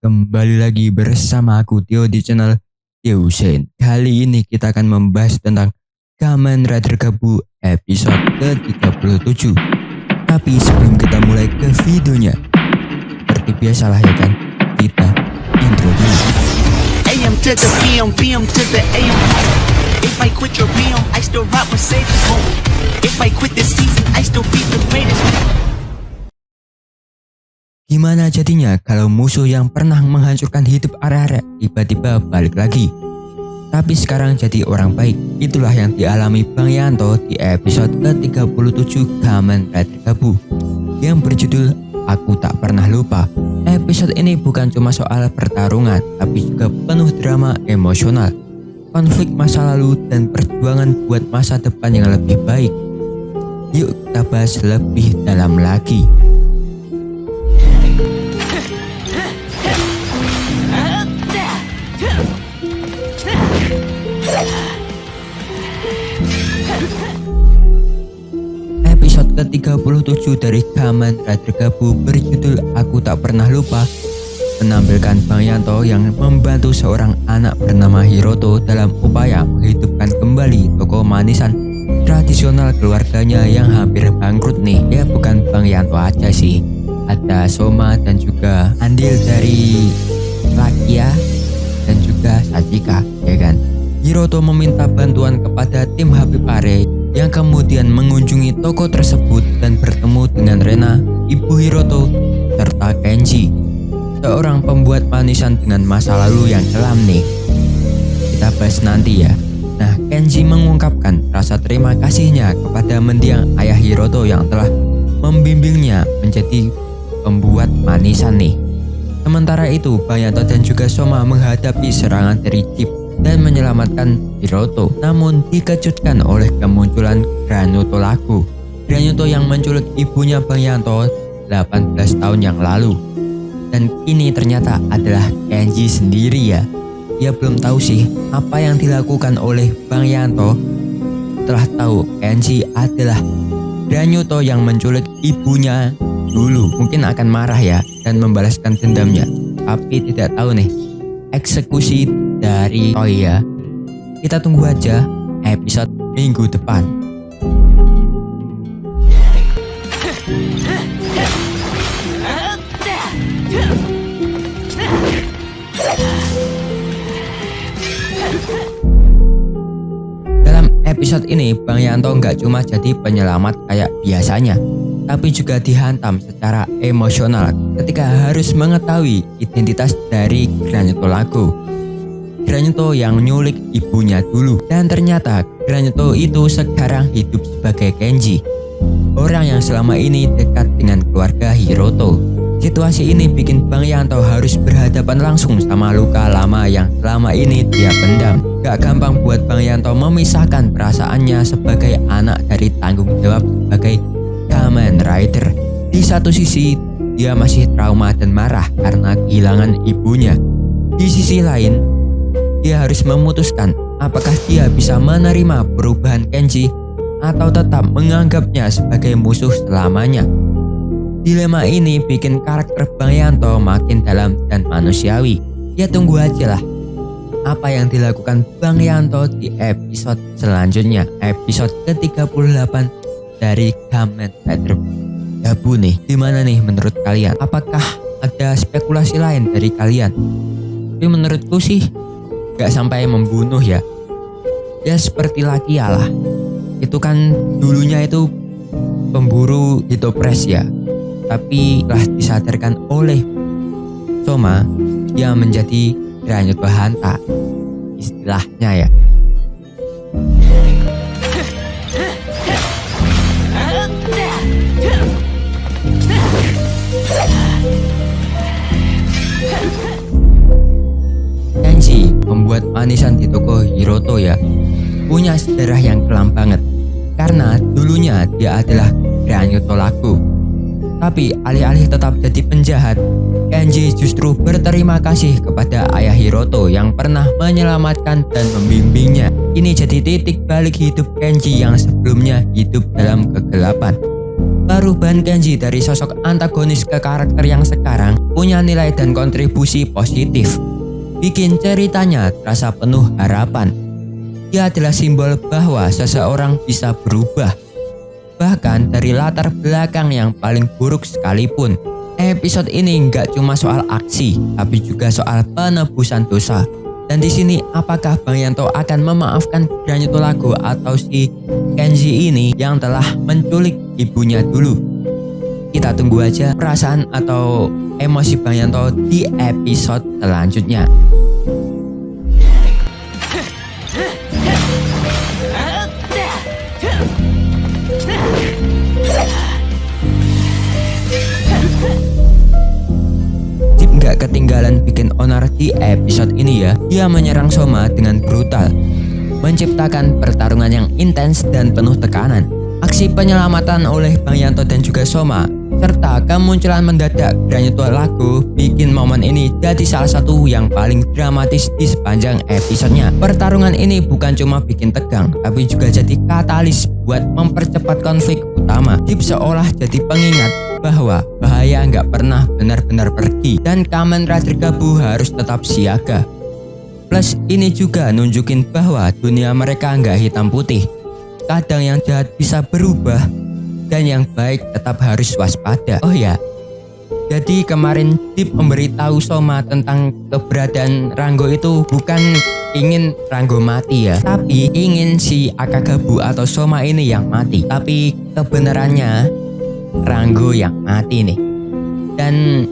Kembali lagi bersama aku Tio di channel Tio Hussein. Kali ini kita akan membahas tentang Kamen Rider Gabu episode ke-37. Tapi sebelum kita mulai ke videonya, seperti biasalah ya kan, kita intro dulu. AM to the PM, PM to the AM. If I quit your PM, I still rock Mercedes home. If I quit this season, I still be the greatest. Gimana jadinya kalau musuh yang pernah menghancurkan hidup arek-arek tiba-tiba balik lagi? Tapi sekarang jadi orang baik. Itulah yang dialami Bang Yanto di episode ke-37 Kamen Rider Gabu yang berjudul Aku Tak Pernah Lupa. Episode ini bukan cuma soal pertarungan, tapi juga penuh drama emosional, konflik masa lalu, dan perjuangan buat masa depan yang lebih baik. Yuk kita bahas lebih dalam lagi. Episode ke-37 dari Kamen Rider Gabu berjudul Aku Tak Pernah Lupa menampilkan Bang Yanto yang membantu seorang anak bernama Hiroto dalam upaya menghidupkan kembali toko manisan tradisional keluarganya yang hampir bangkrut nih. Ya bukan Bang Yanto aja sih, ada Soma dan juga andil dari Lakia dan juga Sachika, ya kan. Hiroto meminta bantuan kepada tim Habib Are yang kemudian mengunjungi toko tersebut dan bertemu dengan Rena, ibu Hiroto, serta Kenji, seorang pembuat manisan dengan masa lalu yang kelam nih. Kita bahas nanti ya. Nah, Kenji mengungkapkan rasa terima kasihnya kepada mendiang ayah Hiroto yang telah membimbingnya menjadi pembuat manisan nih. Sementara itu, Bang Yanto dan juga Soma menghadapi serangan dari Chip dan menyelamatkan Hiroto, namun dikejutkan oleh kemunculan Granuto Laku. Granuto yang menculik ibunya Bang Yanto 18 tahun yang lalu, dan kini ternyata adalah Kenji sendiri ya. Dia belum tahu sih apa yang dilakukan oleh Bang Yanto. Setelah tahu Kenji adalah Granuto yang menculik ibunya dulu, mungkin akan marah ya dan membalaskan dendamnya. Tapi tidak tahu nih eksekusi dari Toya. Kita tunggu aja episode minggu depan. Dalam episode ini Bang Yanto nggak cuma jadi penyelamat kayak biasanya, tapi juga dihantam secara emosional ketika harus mengetahui identitas dari Granuto Laku. Granuto yang nyulik ibunya dulu, dan ternyata Granuto itu sekarang hidup sebagai Kenji, orang yang selama ini dekat dengan keluarga Hiroto. Situasi ini bikin Bang Yanto harus berhadapan langsung sama luka lama yang selama ini dia pendam. Gak gampang buat Bang Yanto memisahkan perasaannya sebagai anak dari tanggung jawab sebagai Kamen Rider. Di satu sisi dia masih trauma dan marah karena kehilangan ibunya. Di sisi lain dia harus memutuskan apakah dia bisa menerima perubahan Kenji atau tetap menganggapnya sebagai musuh selamanya. Dilema ini bikin karakter Bang Yanto makin dalam dan manusiawi. Ya tunggu aja lah apa yang dilakukan Bang Yanto di episode selanjutnya, episode ke-38 dari Kamen Rider Gabu nih. Gimana nih menurut kalian? Apakah ada spekulasi lain dari kalian? Tapi menurutku sih gak sampai membunuh ya. Ya seperti Lakia lah. Itu kan dulunya itu pemburu Hitopres ya, tapi telah disadarkan oleh Soma dia menjadi Granuto Hanta istilahnya ya. Kenji, pembuat manisan di toko Hiroto ya, punya sejarah yang kelam banget. Karena dulunya dia adalah Granuto Laku. Tapi alih-alih tetap jadi penjahat, Kenji justru berterima kasih kepada ayah Hiroto yang pernah menyelamatkan dan membimbingnya. Ini jadi titik balik hidup Kenji yang sebelumnya hidup dalam kegelapan. Perubahan Kenji dari sosok antagonis ke karakter yang sekarang punya nilai dan kontribusi positif. Bikin ceritanya terasa penuh harapan. Dia adalah simbol bahwa seseorang bisa berubah. Bahkan dari latar belakang yang paling buruk sekalipun. Episode ini nggak cuma soal aksi, tapi juga soal penebusan dosa. Dan di sini apakah Bang Yanto akan memaafkan Granito Lago atau si Kenji ini yang telah menculik ibunya dulu? Kita tunggu aja perasaan atau emosi Bang Yanto di episode selanjutnya. Gak ketinggalan bikin onar di episode ini ya. Dia menyerang Soma dengan brutal, menciptakan pertarungan yang intens dan penuh tekanan. Aksi penyelamatan oleh Bang Yanto dan juga Soma serta kemunculan mendadak Granito Lago bikin momen ini jadi salah satu yang paling dramatis di sepanjang episodenya. Pertarungan ini bukan cuma bikin tegang, tapi juga jadi katalis buat mempercepat konflik utama. Deep seolah jadi pengingat bahwa bahaya nggak pernah benar-benar pergi dan Kamen Rider Gabu harus tetap siaga. Plus ini juga nunjukin bahwa dunia mereka nggak hitam putih. Kadang yang jahat bisa berubah dan yang baik tetap harus waspada. Oh ya, jadi kemarin Deep memberitahu Soma tentang keberadaan Rango itu bukan ingin Rango mati ya, tapi ingin si Akagabu atau Soma ini yang mati. Tapi kebenarannya Rango yang mati nih. Dan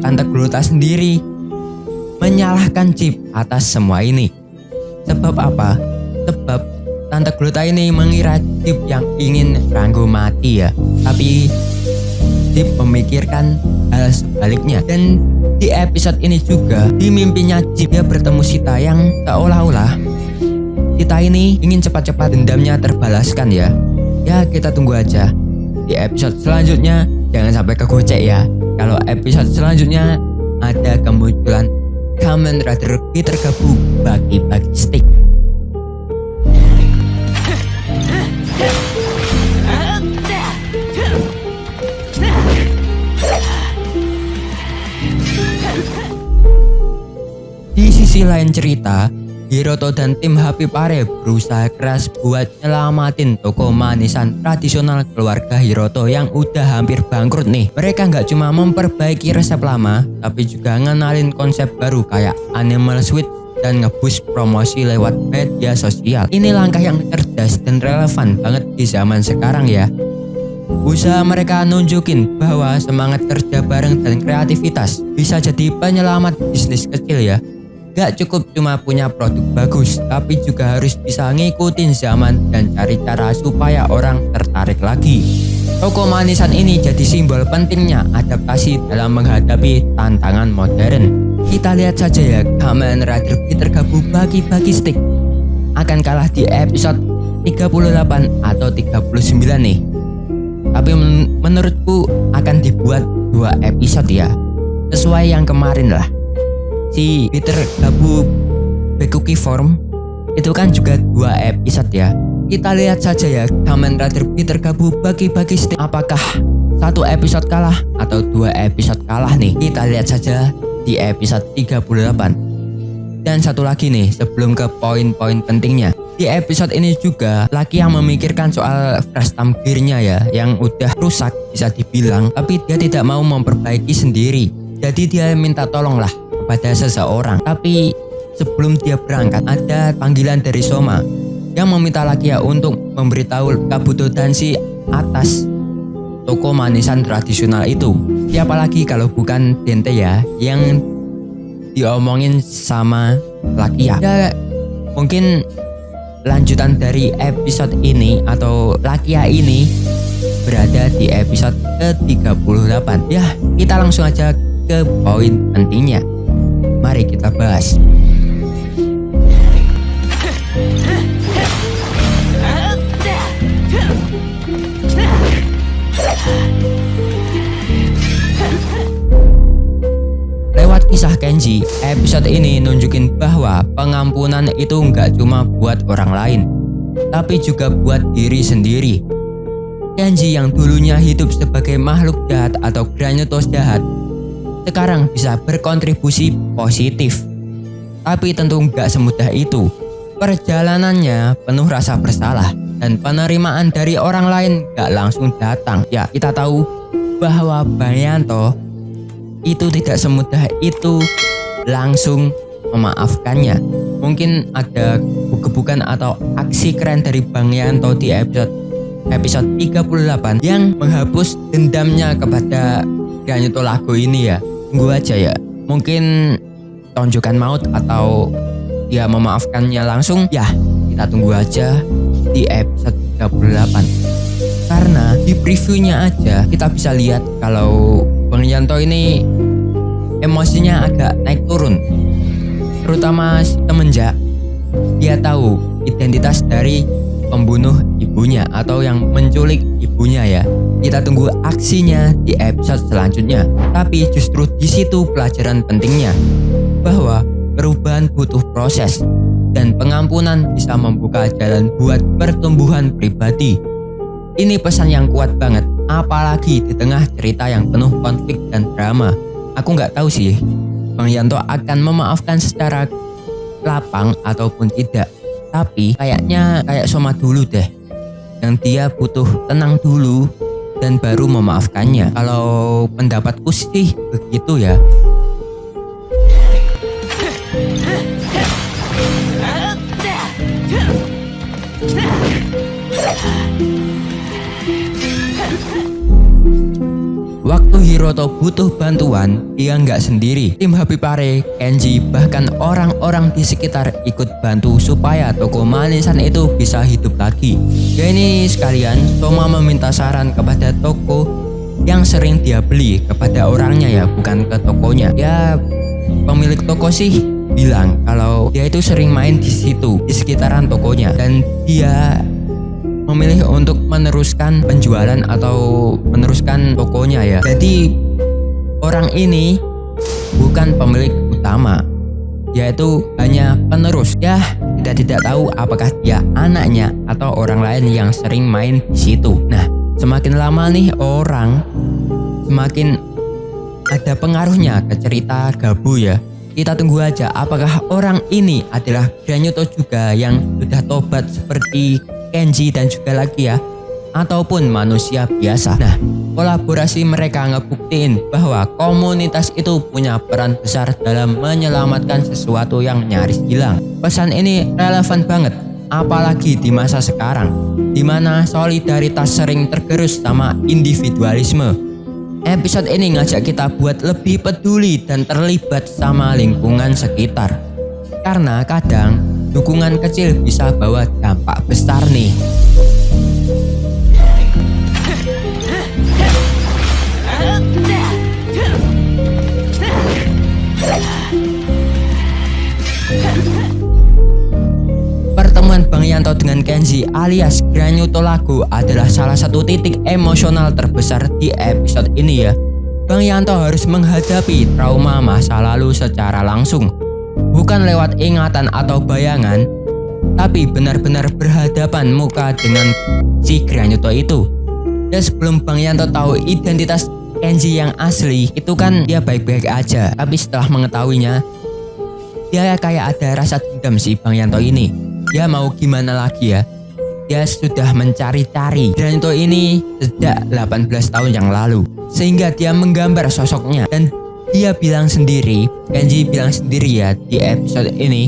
Tante Glota sendiri menyalahkan Chip atas semua ini. Sebab apa? Sebab Tante Glota ini mengira Chip yang ingin Rango mati ya. Tapi Chip memikirkan hal sebaliknya. Dan di episode ini juga di mimpinya Chip dia bertemu Sita yang seolah-olah Sita ini ingin cepat-cepat dendamnya terbalaskan ya. Ya kita tunggu aja. Di episode selanjutnya jangan sampai kegocek ya. Kalau episode selanjutnya ada kemunculan Kamen Rider Peter Gabu bagi-bagi stick. Di sisi lain cerita, Hiroto dan tim Happy Pare berusaha keras buat nyelamatin toko manisan tradisional keluarga Hiroto yang udah hampir bangkrut nih. Mereka nggak cuma memperbaiki resep lama, tapi juga ngenalin konsep baru kayak Animal Sweet dan ngeboost promosi lewat media sosial. Ini langkah yang cerdas dan relevan banget di zaman sekarang ya. Usaha mereka nunjukin bahwa semangat kerja bareng dan kreativitas bisa jadi penyelamat bisnis kecil ya. Gak cukup cuma punya produk bagus, tapi juga harus bisa ngikutin zaman dan cari cara supaya orang tertarik lagi. Toko manisan ini jadi simbol pentingnya adaptasi dalam menghadapi tantangan modern. Kita lihat saja ya, Kamen Rider Peter Gabu bagi-bagi stick akan kalah di episode 38 atau 39 nih. Tapi menurutku akan dibuat 2 episode ya, sesuai yang kemarin lah. Si Peter Gabu Bekuki Form itu kan juga 2 episode ya. Kita lihat saja ya, Kamen Rider Peter Gabu bagi-bagi stick apakah 1 episode kalah atau 2 episode kalah nih. Kita lihat saja di episode 38. Dan satu lagi nih sebelum ke poin-poin pentingnya. Di episode ini juga Lucky yang memikirkan soal flash time gear-nya ya, yang udah rusak bisa dibilang, tapi dia tidak mau memperbaiki sendiri. Jadi dia minta tolong lah kepada seseorang. Tapi sebelum dia berangkat ada panggilan dari Soma yang meminta Lucky ya untuk memberitahu Kabuto dan si atas toko manisan tradisional itu. Siapa lagi kalau bukan Dente ya yang diomongin sama Lucky ya. Mungkin lanjutan dari episode ini atau Lucky ya ini berada di episode ke-38. Ya, kita langsung aja ke poin pentingnya. Mari kita bahas. Lewat kisah Kenji, episode ini nunjukin bahwa pengampunan itu nggak cuma buat orang lain, tapi juga buat diri sendiri. Kenji yang dulunya hidup sebagai makhluk jahat atau Granuto jahat sekarang bisa berkontribusi positif. Tapi tentu gak semudah itu. Perjalanannya penuh rasa bersalah dan penerimaan dari orang lain gak langsung datang. Ya, kita tahu bahwa Bang Yanto itu tidak semudah itu langsung memaafkannya. Mungkin ada gebukan atau aksi keren dari Bang Yanto di episode 38 yang menghapus dendamnya kepada Granuto Lago ini ya. Tunggu aja ya. Mungkin tonjokan maut atau dia memaafkannya langsung. Ya, kita tunggu aja di episode 38. Karena di previewnya aja kita bisa lihat kalau Bang Yanto ini emosinya agak naik turun. Terutama semenjak dia tahu identitas dari pembunuh ibunya atau yang menculik ibunya ya. Kita tunggu aksinya di episode selanjutnya. Tapi justru di situ pelajaran pentingnya bahwa perubahan butuh proses dan pengampunan bisa membuka jalan buat pertumbuhan pribadi. Ini pesan yang kuat banget, apalagi di tengah cerita yang penuh konflik dan drama. Aku nggak tahu sih Bang Yanto akan memaafkan secara lapang ataupun tidak. Tapi kayaknya kayak Soma dulu deh, yang dia butuh tenang dulu dan baru memaafkannya. Kalau pendapatku sih begitu ya. Waktu Hiroto butuh bantuan, dia nggak sendiri. Tim Habibare, Kenji, bahkan orang-orang di sekitar ikut bantu supaya toko manisan itu bisa hidup lagi. Ya ini sekalian, Soma meminta saran kepada toko yang sering dia beli kepada orangnya ya, bukan ke tokonya. Ya pemilik toko sih bilang kalau dia itu sering main di situ, di sekitaran tokonya, dan dia memilih untuk meneruskan penjualan atau meneruskan tokonya ya. Jadi orang ini bukan pemilik utama, yaitu hanya penerus. Ya, kita tidak tahu apakah dia anaknya atau orang lain yang sering main di situ. Nah, semakin lama nih orang semakin ada pengaruhnya ke cerita Gabu ya. Kita tunggu aja apakah orang ini adalah Granuto juga yang sudah tobat seperti Kenji dan juga lagi ya, ataupun manusia biasa. Nah, kolaborasi mereka ngebuktiin bahwa komunitas itu punya peran besar dalam menyelamatkan sesuatu yang nyaris hilang. Pesan ini relevan banget, apalagi di masa sekarang, di mana solidaritas sering tergerus sama individualisme. Episode ini ngajak kita buat lebih peduli dan terlibat sama lingkungan sekitar. Karena kadang dukungan kecil bisa bawa dampak besar nih. Pertemuan Bang Yanto dengan Kenji alias Granuto Lago adalah salah satu titik emosional terbesar di episode ini ya. Bang Yanto harus menghadapi trauma masa lalu secara langsung. Bukan lewat ingatan atau bayangan, tapi benar-benar berhadapan muka dengan si Granuto itu. Dan sebelum Bang Yanto tahu identitas Kenji yang asli, itu kan dia baik-baik aja. Tapi setelah mengetahuinya, dia kayak ada rasa dendam si Bang Yanto ini. Dia mau gimana lagi ya? Dia sudah mencari-cari Granuto ini sejak 18 tahun yang lalu. Sehingga dia menggambar sosoknya. Dan dia bilang sendiri, Kenji bilang sendiri ya di episode ini,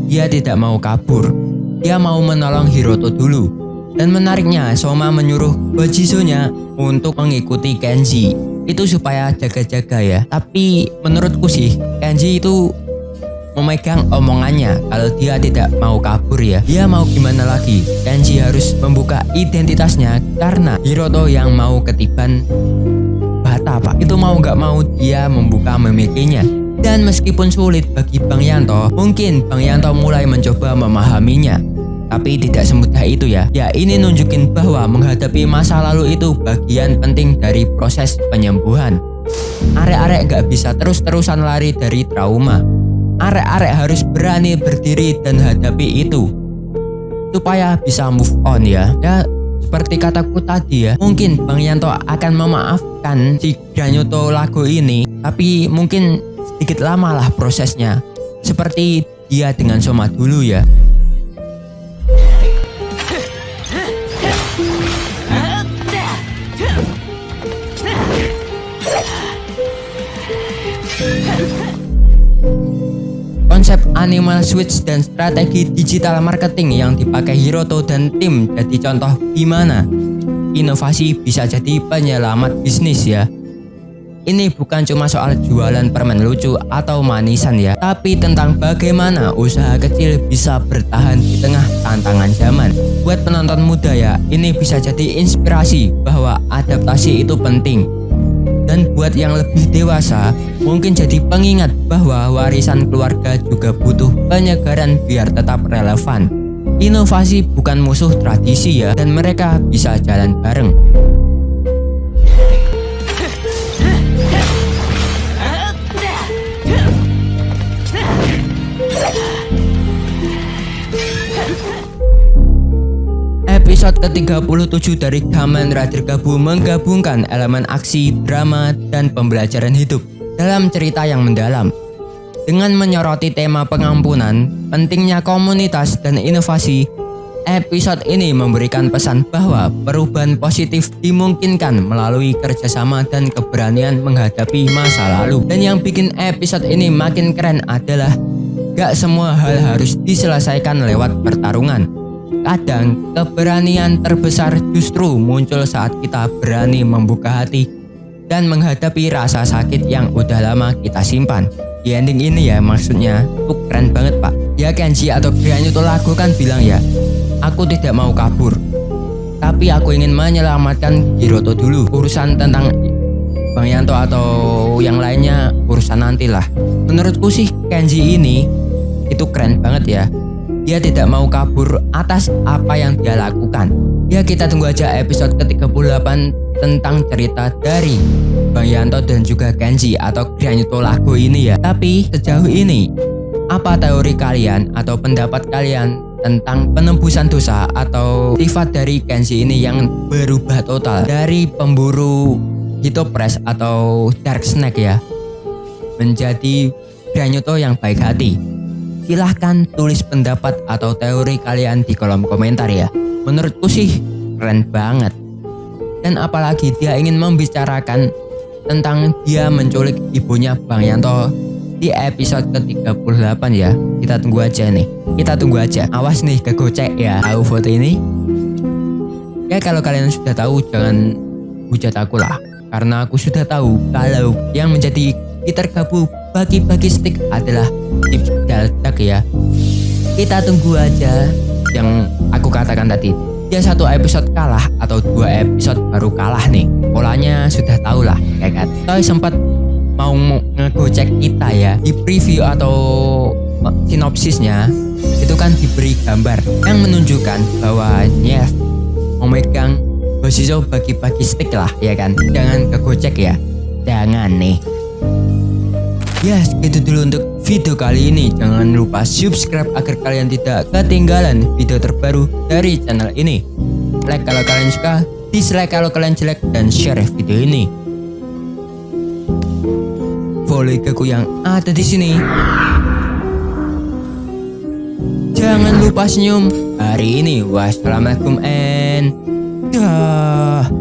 dia tidak mau kabur. Dia mau menolong Hiroto dulu. Dan menariknya, Soma menyuruh Gojizo-nya untuk mengikuti Kenji. Itu supaya jaga-jaga ya. Tapi menurutku sih, Kenji itu memegang omongannya kalau dia tidak mau kabur ya. Dia mau gimana lagi? Kenji harus membuka identitasnya karena Hiroto yang mau ketiban bata pak. Itu mau gak mau dia membuka mimikinya. Dan meskipun sulit bagi Bang Yanto, mungkin Bang Yanto mulai mencoba memahaminya. Tapi tidak semudah itu ya. Ya ini nunjukin bahwa menghadapi masa lalu itu bagian penting dari proses penyembuhan. Arek-arek gak bisa terus-terusan lari dari trauma. Arek-arek harus berani berdiri dan hadapi itu supaya bisa move on ya. Ya seperti kataku tadi ya, mungkin Bang Yanto akan memaafkan si Granyoto Lago ini, tapi mungkin sedikit lama lah prosesnya, seperti dia dengan Soma dulu ya. Konsep Animal Switch dan strategi digital marketing yang dipakai Hiroto dan tim jadi contoh gimana inovasi bisa jadi penyelamat bisnis ya. Ini bukan cuma soal jualan permen lucu atau manisan ya, tapi tentang bagaimana usaha kecil bisa bertahan di tengah tantangan zaman. Buat penonton muda ya, ini bisa jadi inspirasi bahwa adaptasi itu penting. Dan buat yang lebih dewasa, mungkin jadi pengingat bahwa warisan keluarga juga butuh penyegaran biar tetap relevan. Inovasi bukan musuh tradisi ya, dan mereka bisa jalan bareng. Episode ke-37 dari Kamen Rider Gabu menggabungkan elemen aksi, drama, dan pembelajaran hidup dalam cerita yang mendalam. Dengan menyoroti tema pengampunan, pentingnya komunitas, dan inovasi, episode ini memberikan pesan bahwa perubahan positif dimungkinkan melalui kerjasama dan keberanian menghadapi masa lalu. Dan yang bikin episode ini makin keren adalah gak semua hal harus diselesaikan lewat pertarungan. Kadang keberanian terbesar justru muncul saat kita berani membuka hati dan menghadapi rasa sakit yang udah lama kita simpan. Di ending ini ya, maksudnya tuh keren banget pak. Ya Kenji atau Granyoto Lago kan bilang ya, aku tidak mau kabur, tapi aku ingin menyelamatkan Hiroto dulu. Urusan tentang Bang Yanto atau yang lainnya urusan nantilah. Menurutku sih Kenji ini itu keren banget ya. Dia tidak mau kabur atas apa yang dia lakukan. Ya kita tunggu aja episode ke-38 tentang cerita dari Bang Yanto dan juga Kenji atau Granyoto Lago ini ya. Tapi sejauh ini, apa teori kalian atau pendapat kalian tentang penembusan dosa atau sifat dari Kenji ini yang berubah total dari pemburu Hitopress atau Dark Snake ya, menjadi Granyoto yang baik hati? Silahkan tulis pendapat atau teori kalian di kolom komentar ya. Menurutku sih keren banget. Dan apalagi dia ingin membicarakan tentang dia menculik ibunya Bang Yanto di episode ke-38 ya. Kita tunggu aja nih. Kita tunggu aja. Awas nih kegocek ya. Tahu foto ini? Ya kalau kalian sudah tahu jangan hujat aku lah. Karena aku sudah tahu kalau yang menjadi Peter Gabu bagi-bagi stick adalah tips Daldak ya. Kita tunggu aja yang aku katakan tadi. Dia satu episode kalah atau 2 episode baru kalah nih. Polanya sudah tahu lah ya kan. Toy sempat mau ngegocek kita ya di preview atau sinopsisnya. Itu kan diberi gambar yang menunjukkan bahwa Nyef memegang Boshizo bagi-bagi stick lah ya kan. Jangan kegocek ya. Jangan nih. Ya segitu dulu untuk video kali ini. Jangan lupa subscribe agar kalian tidak ketinggalan video terbaru dari channel ini. Like kalau kalian suka, dislike kalau kalian jelek, dan share video ini. Follow aku yang ada di sini. Jangan lupa senyum hari ini. Wassalamualaikum and dah.